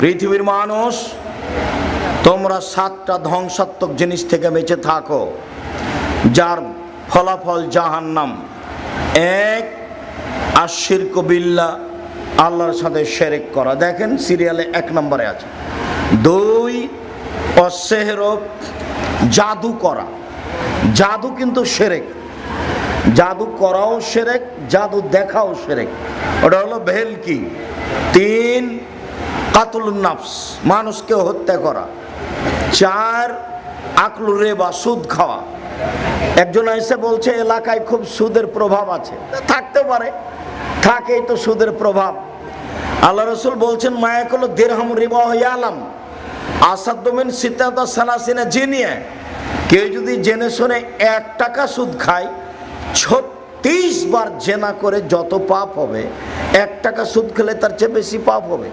পৃথিবীর মানুষ, তোমরা 7টা ধ্বংসাত্মক জিনিস থেকে বেঁচে থাকো যার ফলাফল জাহান্নাম। 1, আশিরকু বিল্লাহ, আল্লাহর সাথে শিরক করা, দেখেন সিরিয়ালে 1 নম্বরে আছে। 2, অসেহর, জাদু করা। জাদু কিন্তু শিরক, জাদু করাও শিরক, জাদু দেখাও শিরক, ওটা হলো ভেলকি। 3, কাতলুন নাফস, মানুষকে হত্যা করা। 4, আকলু রিবা, সুদ খাওয়া। একজন এসে বলছে এলাকায় খুব সুদের প্রভাব আছে, থাকতে পারে, থাকেই তো সুদের প্রভাব। আল্লাহ রাসূল বলছেন মায়াকুল দিরহাম রিবা ইয়ালাম আসাদ্দু মিন সিত্তাতা সালাসিনা জিনিয়া, কেউ যদি জেনে শুনে 1 টাকা সুদ খায়, 36 বার জেনা করে যত পাপ হবে, 1 টাকা সুদ খেলে তার চেয়ে বেশি পাপ হবে।